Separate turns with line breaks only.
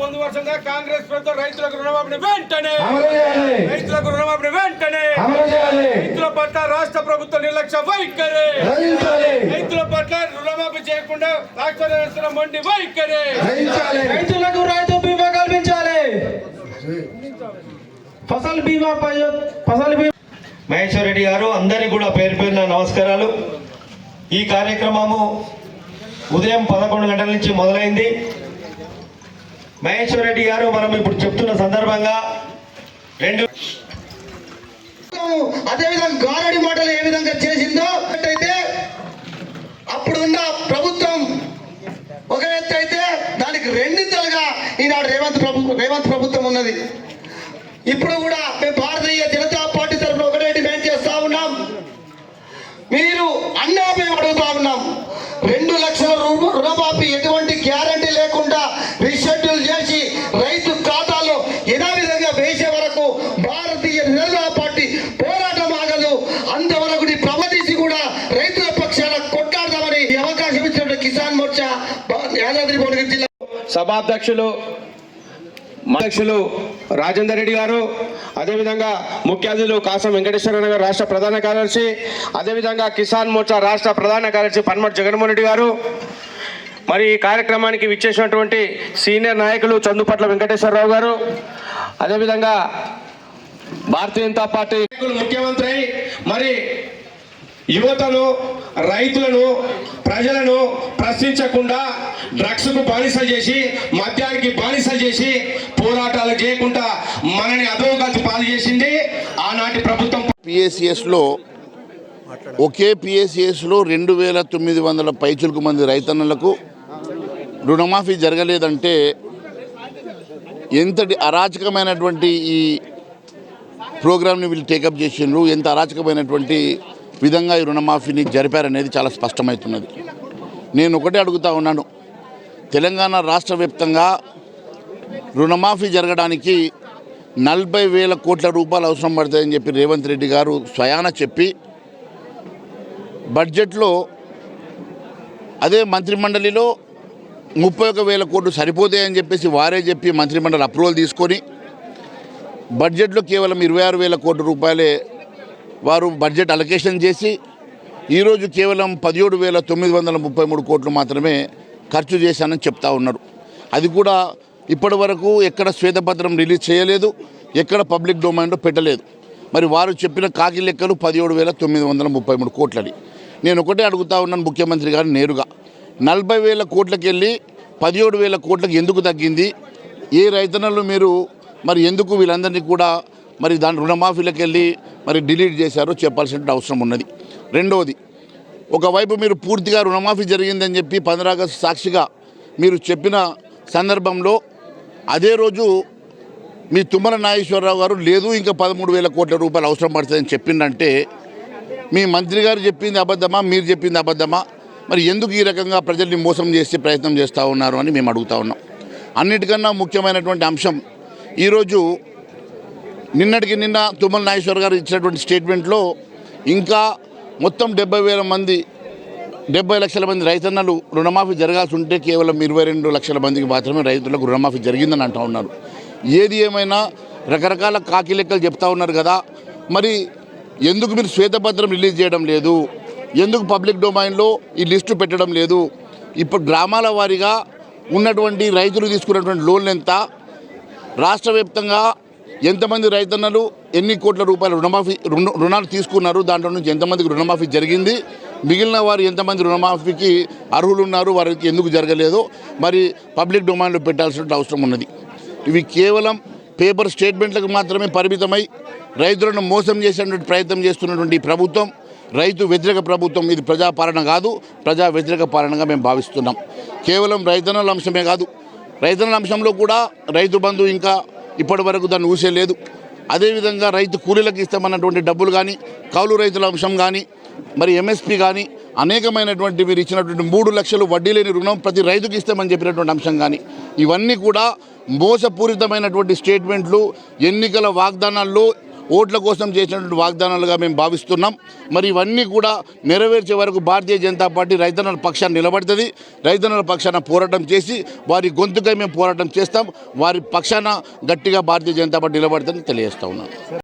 పొందువరుసంగా కాంగ్రెస్ ప్రభుత్వం రైతులకు రుణమాఫీని వెంటనే రైతుల పట్ల రాష్ట్ర ప్రభుత్వం నిర్లక్ష్య వైఖరి రైతుల పట్ల రుణమాఫీ చేయకుండా రాష్ట్ర వ్యవస్థ మొండి వైఖరి
రైతులకు రైతు బీమా కల్పించాలి. ఫసల్ బీమా
మహేశ్వర్ రెడ్డి గారు అందరికీ కూడా పేరు పేరున నమస్కారాలు. ఈ కార్యక్రమము ఉదయం 11 గంటల నుంచి మొదలైంది. మహేశ్వర్ రెడ్డి గారు మనం ఇప్పుడు చెప్తున్న సందర్భంగా
అదేవిధంగా గారడి మాటలు ఏ విధంగా చేసిందో అయితే అప్పుడు ఉన్న ప్రభుత్వం ఒక ఎత్తు అయితే దానికి రెండింతలుగా ఈనాడు రేవంత్ ప్రభుత్వం ఉన్నది. ఇప్పుడు కూడా మేము భారతీయ జనతా పార్టీ తరఫున ఒకటే డిమాండ్ చేస్తా ఉన్నాం. మీరు అన్నా మేము అడుగుతా ఉన్నాం. 2 లక్షల రుణమాఫీ ఎటువంటి గ్యారంటీ లేకుండా రీషెడ్యూల్ చేసి రైతు ఖాతాలో యథావిధంగా వేసే వరకు భారతీయ జనతా పార్టీ పోరాటం ఆగదు. అంతవరకు ప్రమదీసి కూడా రైతుల పక్షాన కొట్లాడదామని అవకాశం ఇచ్చిన కిసాన్ మోర్చా యాదాద్రి భువనగిరి జిల్లా
సభాధ్యక్షులు రాజేందర్ రెడ్డి గారు, అదేవిధంగా ముఖ్య అతిథులు కాసం వెంకటేశ్వర గారు రాష్ట్ర ప్రధాన కార్యదర్శి, అదేవిధంగా కిసాన్ మోర్చా రాష్ట్ర ప్రధాన కార్యదర్శి పన్మటి జగన్మోహన్ రెడ్డి గారు, మరి ఈ కార్యక్రమానికి విచ్చేసినటువంటి సీనియర్ నాయకులు చందుపట్ల వెంకటేశ్వరరావు గారు, అదేవిధంగా భారతీయ జనతా పార్టీ ముఖ్యమంత్రి మరి యువతను రైతులను ప్రజలను ప్రశ్నించకుండా డ్రగ్స్కు బానిస చేసి మద్యానికి బానిస చేసి పోరాటాలు చేయకుండా మనని అధోగతి పాలు చేసింది ఆనాటి ప్రభుత్వం.
పిఎస్సిఎస్లో ఒకే పిఎస్సిఎస్లో 2900 పైచులకు మంది రైతన్నలకు రుణమాఫీ జరగలేదంటే ఎంతటి అరాచకమైనటువంటి ఈ ప్రోగ్రామ్ని వీళ్ళు టేకప్ చేసిండ్రు, ఎంత అరాచకమైనటువంటి విధంగా ఈ రుణమాఫీని జరిపారనేది చాలా స్పష్టమవుతున్నది. నేను ఒకటే అడుగుతా ఉన్నాను, తెలంగాణ రాష్ట్ర వ్యాప్తంగా రుణమాఫీ జరగడానికి 40,000 కోట్ల రూపాయలు అవసరం పడుతుందని చెప్పి రేవంత్ రెడ్డి గారు స్వయాన చెప్పి బడ్జెట్లో అదే మంత్రిమండలిలో 31,000 కోట్లు సరిపోతాయని చెప్పేసి వారే చెప్పి మంత్రిమండలి అప్రూవల్ తీసుకొని బడ్జెట్లో కేవలం 26,000 కోట్ల రూపాయలే వారు బడ్జెట్ అలొకేషన్ చేసి ఈరోజు కేవలం 17,933 కోట్లు మాత్రమే ఖర్చు చేశానని చెప్తా ఉన్నారు. అది కూడా ఇప్పటి వరకు ఎక్కడ శ్వేతపత్రం రిలీజ్ చేయలేదు, ఎక్కడ పబ్లిక్ డొమైన్లో పెట్టలేదు. మరి వారు చెప్పిన కాకి లెక్కలు 17,933 కోట్లని. నేను ఒకటే అడుగుతా ఉన్నాను ముఖ్యమంత్రి గారు నేరుగా, 40,000 కోట్లకి వెళ్ళి 17,000 కోట్లకి ఎందుకు తగ్గింది? ఏ రైతన్నలు మీరు మరి ఎందుకు వీళ్ళందరినీ కూడా మరి దాని రుణమాఫీలకు వెళ్ళి మరి డిలీట్ చేశారో చెప్పాల్సిన అవసరం ఉన్నది. రెండవది, ఒకవైపు మీరు పూర్తిగా రుణమాఫీ జరిగిందని చెప్పి 15 ఆగస్టు సాక్షిగా మీరు చెప్పిన సందర్భంలో అదే రోజు మీ తుమ్మల నాగేశ్వరరావు గారు లేదు ఇంకా 13,000 కోట్ల రూపాయలు అవసరం పడుతుందని చెప్పిందంటే మీ మంత్రి గారు చెప్పింది అబద్ధమా, మీరు చెప్పింది అబద్ధమా? మరి ఎందుకు ఈ రకంగా ప్రజల్ని మోసం చేసే ప్రయత్నం చేస్తూ ఉన్నారు అని మేము అడుగుతా ఉన్నాం. అన్నిటికన్నా ముఖ్యమైనటువంటి అంశం, ఈరోజు నిన్నటికి నిన్న తుమ్మల నాగేశ్వర గారు ఇచ్చినటువంటి స్టేట్మెంట్లో ఇంకా మొత్తం 70 లక్షల మంది రైతన్నలు రుణమాఫీ జరగాల్సి ఉంటే కేవలం 22 లక్షల మందికి మాత్రమే రైతులకు రుణమాఫీ జరిగిందని అంటూ ఉన్నారు. ఏది ఏమైనా రకరకాల కాకి లెక్కలు చెప్తా ఉన్నారు కదా, మరి ఎందుకు మీరు శ్వేతపత్రం రిలీజ్ చేయడం లేదు? ఎందుకు పబ్లిక్ డొమైన్లో ఈ లిస్టు పెట్టడం లేదు? ఇప్పుడు గ్రామాల వారీగా ఉన్నటువంటి రైతులు తీసుకున్నటువంటి లోన్లు ఎంత, రాష్ట్ర వ్యాప్తంగా ఎంతమంది రైతన్నలు ఎన్ని కోట్ల రూపాయల రుణాలు తీసుకున్నారు, దాంట్లో నుంచి ఎంతమందికి రుణమాఫీ జరిగింది, మిగిలిన వారు ఎంతమంది రుణమాఫీకి అర్హులు ఉన్నారు, వారికి ఎందుకు జరగలేదో మరి పబ్లిక్ డొమైన్లో పెట్టాల్సిన అవసరం ఉన్నది. ఇవి కేవలం పేపర్ స్టేట్మెంట్లకు మాత్రమే పరిమితమై రైతులను మోసం చేసేటువంటి ప్రయత్నం చేస్తున్నటువంటి ప్రభుత్వం రైతు వ్యతిరేక ప్రభుత్వం. ఇది ప్రజాపాలన కాదు, ప్రజా వ్యతిరేక పాలనగా మేము భావిస్తున్నాం. కేవలం రైతన్నల అంశమే కాదు, రైతన్నల అంశంలో కూడా రైతు బంధు ఇంకా ఇప్పటి వరకు దాన్ని ఊసేలేదు. అదేవిధంగా రైతు కూలీలకు ఇస్తామన్నటువంటి డబ్బులు కానీ, కౌలు రైతుల అంశం కానీ, మరి ఎంఎస్పీ కానీ అనేకమైనటువంటి మీరు ఇచ్చినటువంటి 3 లక్షలు వడ్డీ లేని రుణం ప్రతి రైతుకి ఇస్తామని చెప్పినటువంటి అంశం కానీ, ఇవన్నీ కూడా మోసపూరితమైనటువంటి స్టేట్మెంట్లు, ఎన్నికల వాగ్దానాల్లో ఓట్ల కోసం చేసినటువంటి వాగ్దానాలుగా మేము భావిస్తున్నాం. మరి ఇవన్నీ కూడా నెరవేర్చే వరకు భారతీయ జనతా పార్టీ రైతన్నల పక్షాన్ని నిలబడుతుంది. రైతన్నల పక్షాన పోరాటం చేసి వారి గొంతుకై మేము పోరాటం చేస్తాం. వారి పక్షాన గట్టిగా భారతీయ జనతా పార్టీ నిలబడుతుందని తెలియజేస్తా ఉన్నాను.